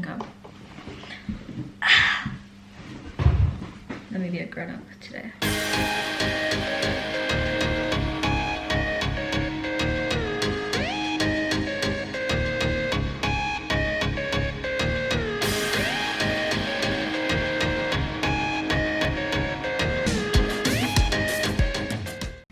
Okay. Let me be a grown-up today.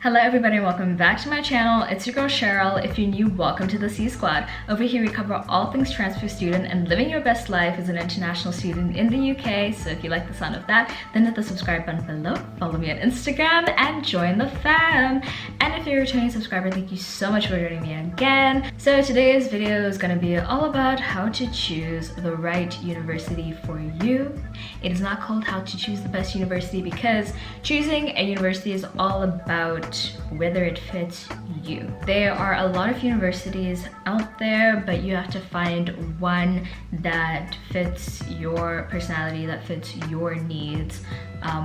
Hello everybody and welcome back to my channel. It's your girl Cheryl. If you're new, welcome to the C Squad. Over here we cover all things transfer student and living your best life as an international student in the UK. So if you like the sound of that, then hit the subscribe button below, follow me on Instagram and join the fam. And if you're a returning subscriber, thank you so much for joining me again. So today's video is going to be all about how to choose the right university for you. It is not called how to choose the best university because choosing a university is all about whether it fits you. There are a lot of universities out there, but you have to find one that fits your personality, that fits your needs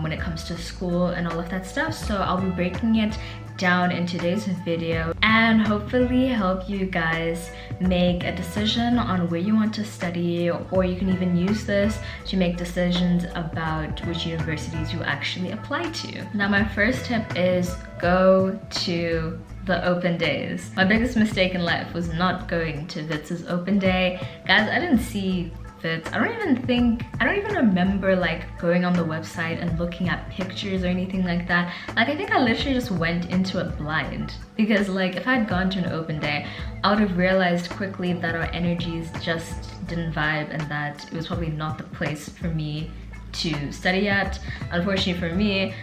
when it comes to school and all of that stuff. So I'll be breaking it down in today's video and hopefully help you guys make a decision on where you want to study, or you can even use this to make decisions about which universities you actually apply to. Now my first tip is go to the open days. My biggest mistake in life was not going to Witz's open day. Guys, I didn't see Witz. I don't even remember like going on the website and looking at pictures or anything like that. Like I think I literally just went into it blind, because like if I had gone to an open day, I would have realized quickly that our energies just didn't vibe and that it was probably not the place for me to study at. Unfortunately for me,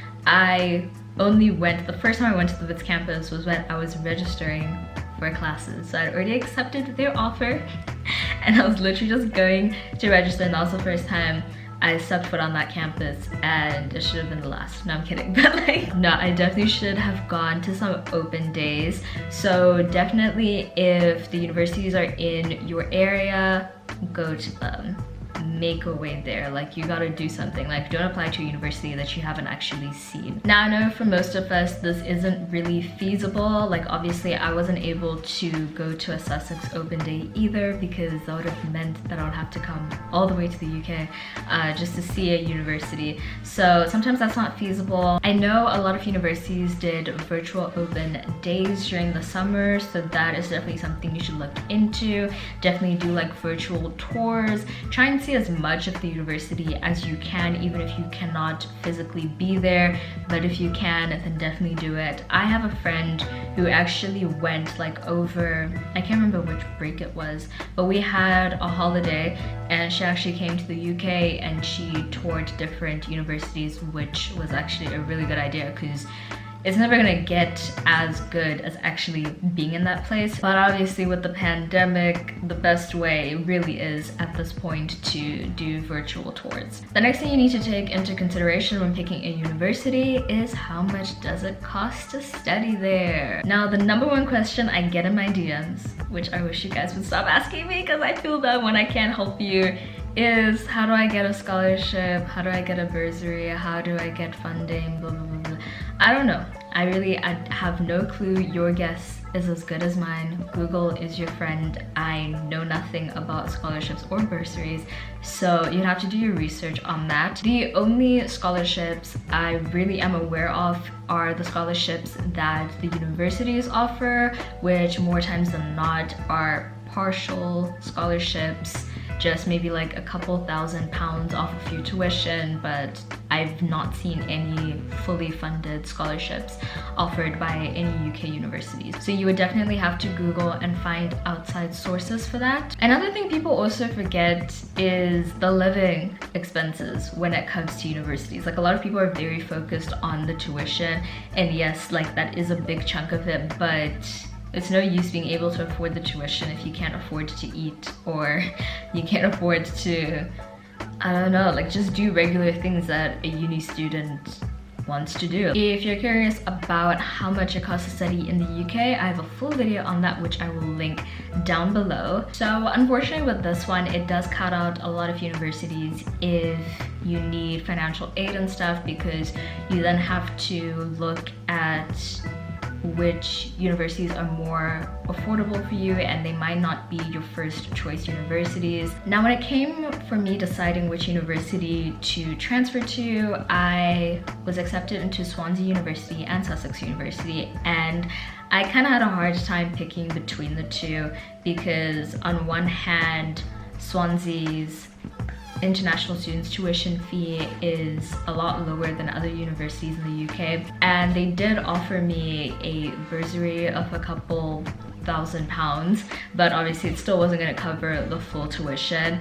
the first time I went to the Witz campus was when I was registering for classes. So I'd already accepted their offer and I was literally just going to register, and that was the first time I stepped foot on that campus, and it should have been the last. No, I'm kidding. But like, no, I definitely should have gone to some open days. So definitely if the universities are in your area, go to them. Make a way there. Like you gotta do something. Like don't apply to a university that you haven't actually seen. Now I know for most of us this isn't really feasible. Like obviously I wasn't able to go to a Sussex open day either, because that would have meant that I would have to come all the way to the UK just to see a university. So sometimes that's not feasible. I know a lot of universities did virtual open days during the summer, so that is definitely something you should look into. Definitely do like virtual tours. Try and see as much of the university as you can, even if you cannot physically be there, but if you can, then definitely do it. I have a friend who actually went like over, I can't remember which break it was, but we had a holiday and she actually came to the UK and she toured different universities, which was actually a really good idea because it's never gonna get as good as actually being in that place. But obviously with the pandemic, the best way really is at this point to do virtual tours. The next thing you need to take into consideration when picking a university is how much does it cost to study there? Now the number one question I get in my DMs, which I wish you guys would stop asking me because I feel bad when I can't help you, is how do I get a scholarship? How do I get a bursary? How do I get funding? Blah, blah, blah, blah. I don't know. I have no clue. Your guess is as good as mine. Google is your friend. I know nothing about scholarships or bursaries, so you'd have to do your research on that. The only scholarships I really am aware of are the scholarships that the universities offer, which more times than not are partial scholarships, just maybe like a couple £1,000 off of your tuition, but I've not seen any fully funded scholarships offered by any UK universities. So you would definitely have to Google and find outside sources for that. Another thing people also forget is the living expenses when it comes to universities. Like a lot of people are very focused on the tuition, and yes, like that is a big chunk of it, but it's no use being able to afford the tuition if you can't afford to eat, or you can't afford to, I don't know, like just do regular things that a uni student wants to do. If you're curious about how much it costs to study in the UK, I have a full video on that which I will link down below. So unfortunately with this one, it does cut out a lot of universities if you need financial aid and stuff, because you then have to look at which universities are more affordable for you and they might not be your first choice universities. Now, when it came for me deciding which university to transfer to, I was accepted into Swansea University and Sussex University, and I kind of had a hard time picking between the two because on one hand, Swansea's international students tuition fee is a lot lower than other universities in the UK, and they did offer me a bursary of a couple £1,000, but obviously it still wasn't going to cover the full tuition,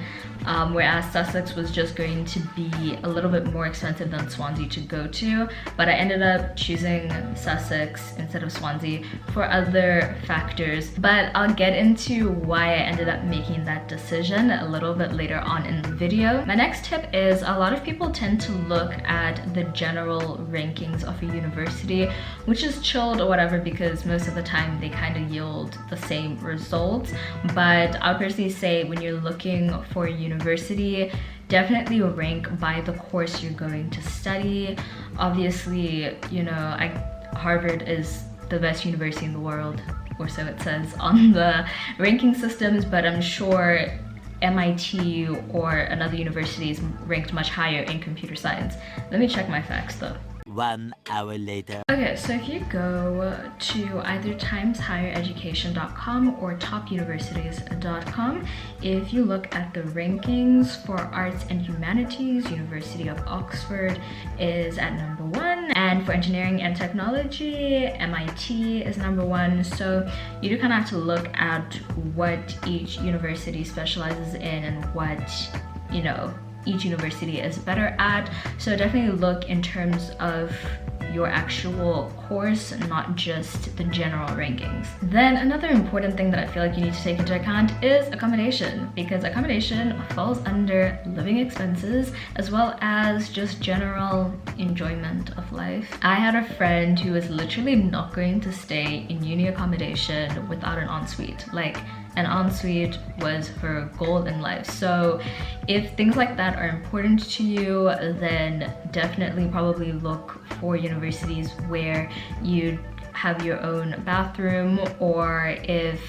whereas Sussex was just going to be a little bit more expensive than Swansea to go to. But I ended up choosing Sussex instead of Swansea for other factors, but I'll get into why I ended up making that decision a little bit later on in the video. My next tip is a lot of people tend to look at the general rankings of a university, which is chilled or whatever because most of the time they kind of yield the same results. But I would personally say when you're looking for a university, definitely rank by the course you're going to study. Obviously, you know, Harvard is the best university in the world, or so it says on the ranking systems, but I'm sure MIT or another university is ranked much higher in computer science. Let me check my facts though. 1 hour later. Okay, so if you go to either timeshighereducation.com or topuniversities.com, if you look at the rankings for arts and humanities, University of Oxford is at #1, and for engineering and technology, MIT is #1. So you do kind of have to look at what each university specializes in and what, you know, each university is better at. So definitely look in terms of your actual course, not just the general rankings. Then another important thing that I feel like you need to take into account is accommodation, because accommodation falls under living expenses as well as just general enjoyment of life. I had a friend who was literally not going to stay in uni accommodation without an ensuite. Like, an ensuite was her goal in life. So if things like that are important to you, then definitely probably look for universities where you have your own bathroom, or if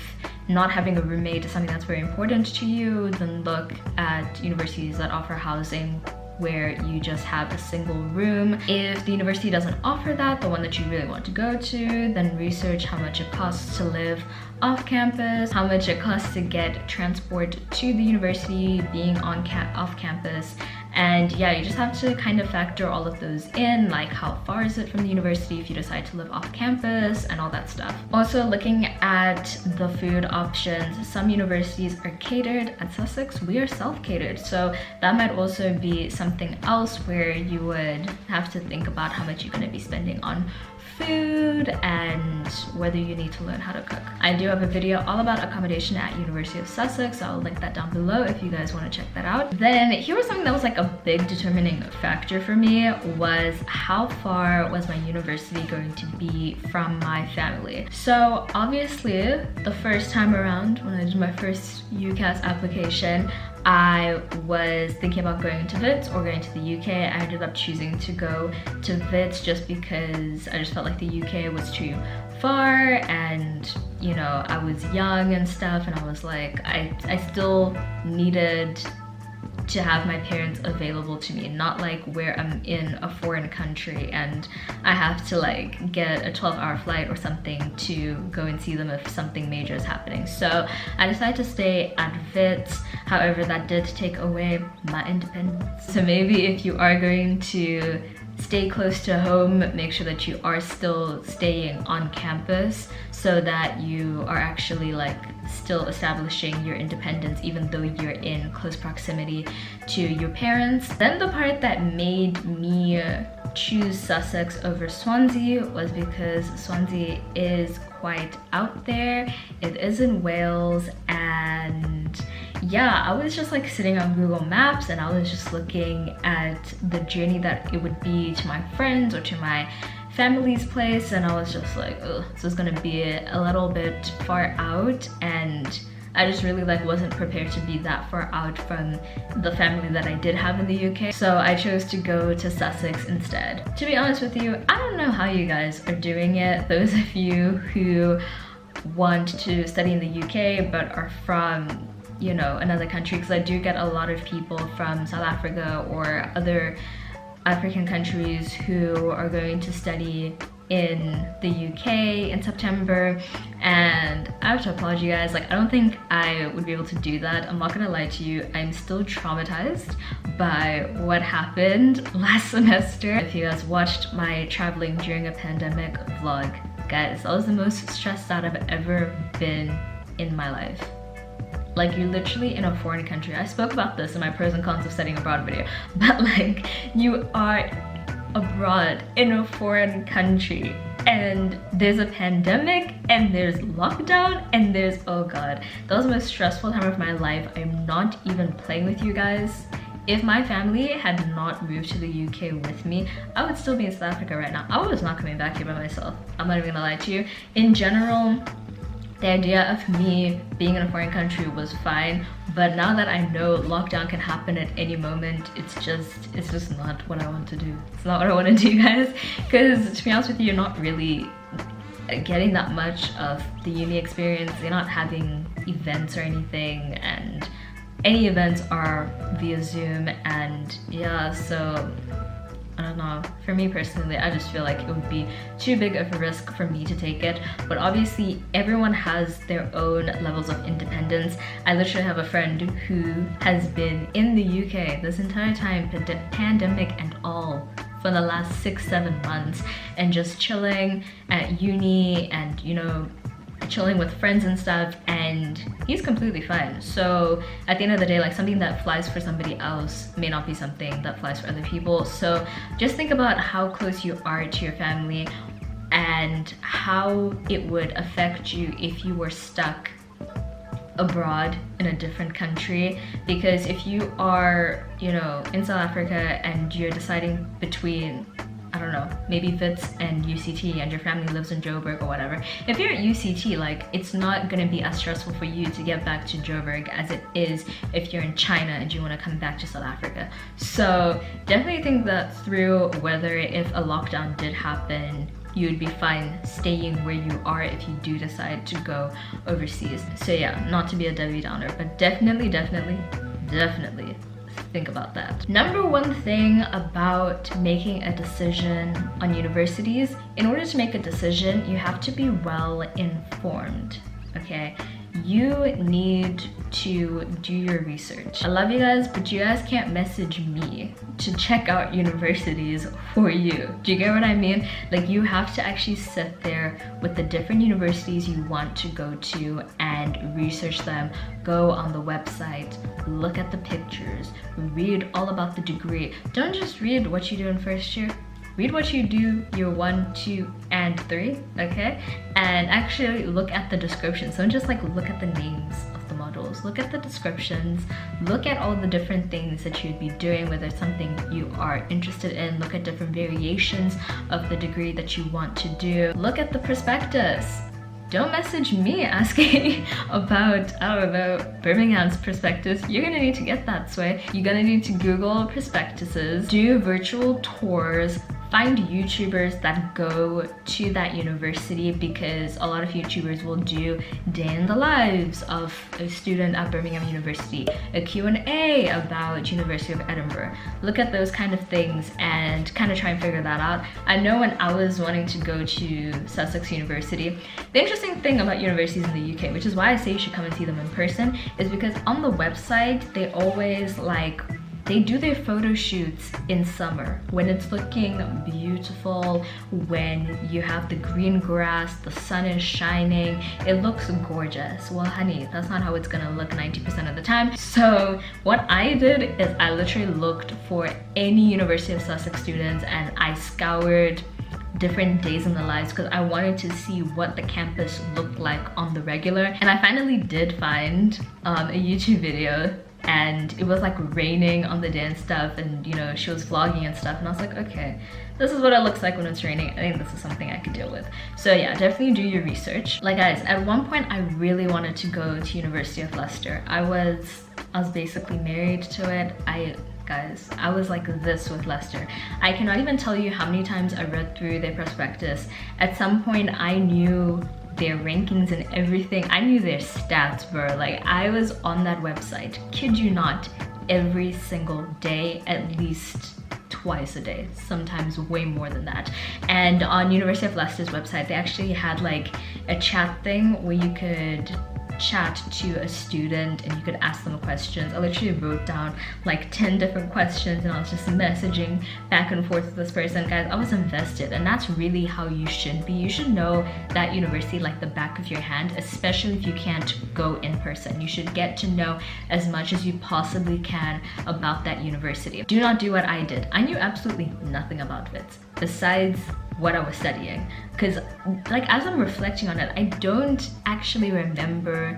not having a roommate is something that's very important to you, then look at universities that offer housing where you just have a single room. If the university doesn't offer that, the one that you really want to go to, then research how much it costs to live off campus, how much it costs to get transport to the university, being on off campus. And yeah, you just have to kind of factor all of those in, like how far is it from the university if you decide to live off campus and all that stuff. Also looking at the food options, some universities are catered. At Sussex, we are self-catered. So that might also be something else where you would have to think about how much you're going to be spending on food and whether you need to learn how to cook. I do have a video all about accommodation at University of Sussex, so I'll link that down below if you guys want to check that out. Then here was something that was like a big determining factor for me, was how far was my university going to be from my family. So obviously the first time around when I did my first UCAS application, I was thinking about going to WITS or going to the UK. I ended up choosing to go to WITS just because I just felt like the UK was too far, and you know, I was young and stuff, and I was like, I still needed to have my parents available to me, not like where I'm in a foreign country and I have to like get a 12-hour flight or something to go and see them if something major is happening. So I decided to stay at WITS. However, that did take away my independence. So maybe if you are going to stay close to home, make sure that you are still staying on campus so that you are actually like still establishing your independence even though you're in close proximity to your parents. Then the part that made me choose Sussex over Swansea was because Swansea is quite out there. It is in Wales, and yeah, I was just like sitting on Google Maps and I was just looking at the journey that it would be to my friends or to my family's place, and I was just like, oh, this is gonna be a little bit far out, and I just really like wasn't prepared to be that far out from the family that I did have in the UK. So I chose to go to Sussex instead. To be honest with you, I don't know how you guys are doing it. Those of you who want to study in the UK but are from, you know, another country, because I do get a lot of people from South Africa or other African countries who are going to study in the UK in September, and I have to apologize, like I don't think I would be able to do that. I'm not gonna lie to you, I'm still traumatized by what happened last semester. If you guys watched my traveling during a pandemic vlog, guys, that was the most stressed out I've ever been in my life. Like, you're literally in a foreign country. I spoke about this in my pros and cons of studying abroad video, but like, you are abroad in a foreign country and there's a pandemic and there's lockdown and there's, oh god, that was the most stressful time of my life. I'm not even playing with you guys. If my family had not moved to the UK with me, I would still be in South Africa right now. I was not coming back here by myself. I'm not even gonna lie to you. In general, the idea of me being in a foreign country was fine, but now that I know lockdown can happen at any moment, it's just not what I want to do. It's not what I want to do, guys, because to be honest with you, you're not really getting that much of the uni experience. You're not having events or anything, and any events are via Zoom, and yeah, so I don't know. For me personally, I just feel like it would be too big of a risk for me to take it. But obviously, everyone has their own levels of independence. I literally have a friend who has been in the UK this entire time, pandemic and all, for the last 6-7 months, and just chilling at uni and, you know, chilling with friends and stuff, and he's completely fine. So at the end of the day, like, something that flies for somebody else may not be something that flies for other people. So just think about how close you are to your family and how it would affect you if you were stuck abroad in a different country. Because if you are, you know, in South Africa and you're deciding between, I don't know, maybe Wits and UCT, and your family lives in Joburg or whatever. If you're at UCT, like, it's not gonna be as stressful for you to get back to Joburg as it is if you're in China and you wanna come back to South Africa. So definitely think that through, whether if a lockdown did happen, you'd be fine staying where you are if you do decide to go overseas. So yeah, not to be a Debbie Downer, but definitely think about that. Number one thing about making a decision on universities, in order to make a decision, you have to be well informed, okay? You need to do your research. I love you guys, but you guys can't message me to check out universities for you. Do you get what I mean? Like, you have to actually sit there with the different universities you want to go to and research them. Go on the website, look at the pictures, read all about the degree. Don't just read what you do in first year. Read what you do year 1, 2, and 3, okay? And actually look at the descriptions. Don't just like look at the names of the modules. Look at the descriptions. Look at all the different things that you'd be doing, whether it's something you are interested in. Look at different variations of the degree that you want to do. Look at the prospectus. Don't message me asking about, I don't know, Birmingham's prospectus. You're gonna need to get that sway. You're gonna need to Google prospectuses, do virtual tours, find YouTubers that go to that university, because a lot of YouTubers will do day in the lives of a student at Birmingham University, a Q&A about University of Edinburgh. Look at those kind of things and kind of try and figure that out. I know when I was wanting to go to Sussex University, the interesting thing about universities in the UK, which is why I say you should come and see them in person, is because on the website, they always they do their photo shoots in summer when it's looking beautiful, when you have the green grass, the sun is shining, it looks gorgeous. Well, honey, that's not how it's gonna look 90% of the time. So what I did is I literally looked for any University of Sussex students and I scoured different days in the lives because I wanted to see what the campus looked like on the regular. And I finally did find a YouTube video and it was like raining on the day and stuff, and you know, she was vlogging and stuff, and I was like, okay, this is what it looks like when it's raining. I think this is something I could deal with. So yeah, definitely do your research. Like guys, at one point I really wanted to go to University of Leicester. I was basically married to it. Guys, I was like this with Leicester. I cannot even tell you how many times I read through their prospectus. At some point I knew their rankings and everything. I knew their stats, bro. Like I was on that website, kid you not, every single day, at least twice a day, sometimes way more than that. And on University of Leicester's website, they actually had like a chat thing where you could chat to a student and you could ask them questions. I literally wrote down like 10 different questions and I was just messaging back and forth with this person. Guys, I was invested, and that's really how you should be. You should know that university like the back of your hand, especially if you can't go in person. You should get to know as much as you possibly can about that university. Do not do what I did. I knew absolutely nothing about it besides what I was studying, because like as I'm reflecting on it, I don't actually remember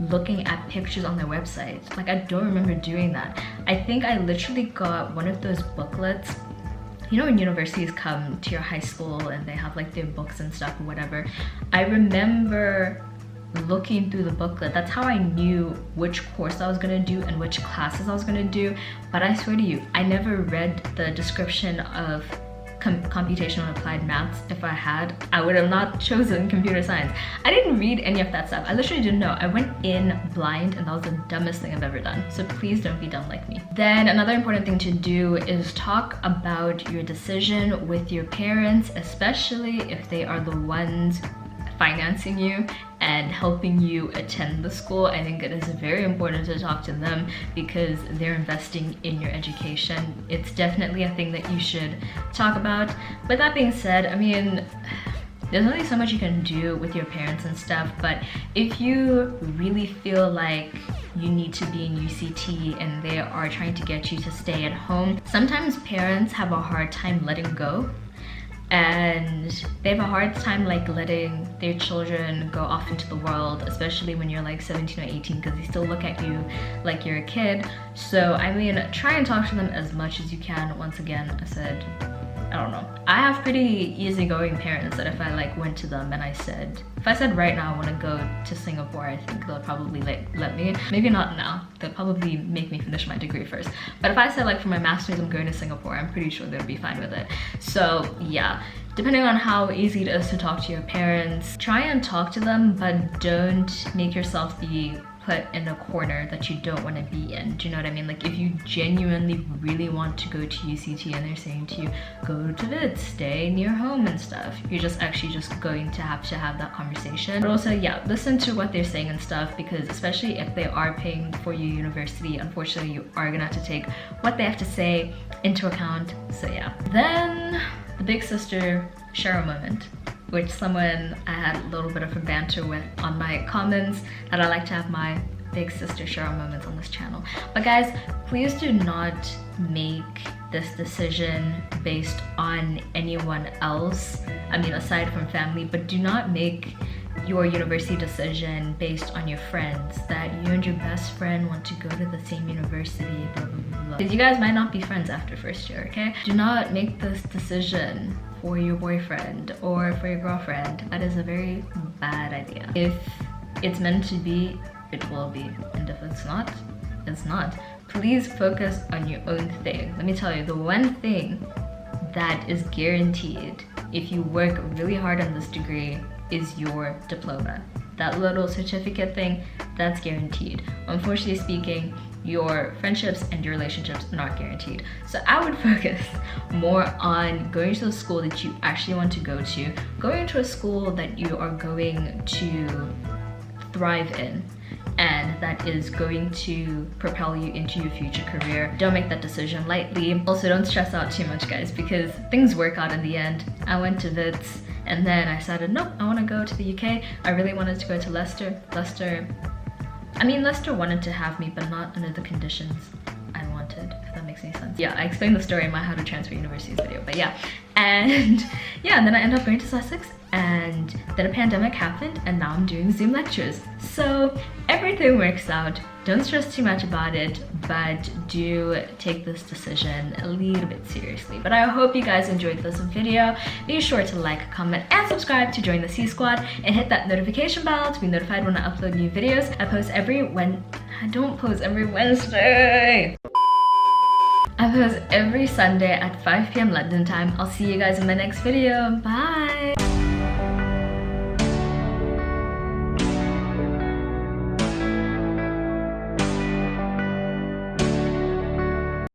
looking at pictures on their website. Like I don't remember doing that. I think I literally got one of those booklets, you know, when universities come to your high school and they have like their books and stuff or whatever. I remember looking through the booklet. That's how I knew which course I was gonna do and which classes I was gonna do. But I swear to you, I never read the description of computational applied maths. If I had, I would have not chosen computer science. I didn't read any of that stuff. I literally didn't know. I went in blind, and that was the dumbest thing I've ever done. So please don't be dumb like me. Then another important thing to do is talk about your decision with your parents, especially if they are the ones financing you and helping you attend the school. I think it is very important to talk to them because they're investing in your education. It's definitely a thing that you should talk about. But that being said, I mean, there's only so much you can do with your parents and stuff, but if you really feel like you need to be in UCT and they are trying to get you to stay at home, sometimes parents have a hard time letting go. And they have a hard time like letting their children go off into the world, especially when you're like 17 or 18, because they still look at you like you're a kid. So I mean, try and talk to them as much as you can. Once again, I said, I don't know. I have pretty easygoing parents that if I like went to them and if I said right now I want to go to Singapore, I think they'll probably let me. Maybe not now. They'll probably make me finish my degree first. But if I said like for my master's I'm going to Singapore, I'm pretty sure they'll be fine with it. So yeah, depending on how easy it is to talk to your parents, try and talk to them, but don't make yourself be put in a corner that you don't want to be in. Do you know what I mean? Like if you genuinely really want to go to UCT and they're saying to you, go to it, stay near home and stuff, you're just going to have that conversation. But also, yeah, listen to what they're saying and stuff, because especially if they are paying for your university, unfortunately you are gonna have to take what they have to say into account. So yeah. Then the big sister Cheryl moment, which someone I had a little bit of a banter with on my comments, that I like to have my big sister Cheryl moments on this channel. But guys, please do not make this decision based on anyone else. I mean, aside from family, but do not make your university decision based on your friends, that you and your best friend want to go to the same university, blah, blah, blah, blah. Because you guys might not be friends after first year, okay? Do not make this decision for your boyfriend or for your girlfriend. That is a very bad idea. If it's meant to be, it will be. And if it's not, it's not. Please focus on your own thing. Let me tell you, the one thing that is guaranteed if you work really hard on this degree is your diploma. That little certificate thing, that's guaranteed. Unfortunately speaking, your friendships and your relationships are not guaranteed. So I would focus more on going to the school that you actually want to go to, going to a school that you are going to thrive in, and that is going to propel you into your future career. Don't make that decision lightly. Also, don't stress out too much, guys, because things work out in the end. I went to Wits, and then I decided, nope, I want to go to the UK. I really wanted to go to Leicester. Leicester wanted to have me, but not under the conditions I wanted. wanted, if that makes any sense. Yeah, I explained the story in my How to Transfer Universities video, but yeah. And yeah, and then I ended up going to Sussex, and then a pandemic happened, and now I'm doing Zoom lectures. So everything works out. Don't stress too much about it, but do take this decision a little bit seriously. But I hope you guys enjoyed this video. Be sure to like, comment, and subscribe to join the C Squad, and hit that notification bell to be notified when I upload new videos. I don't post every Wednesday. I post every Sunday at 5 p.m. London time. I'll see you guys in my next video. Bye!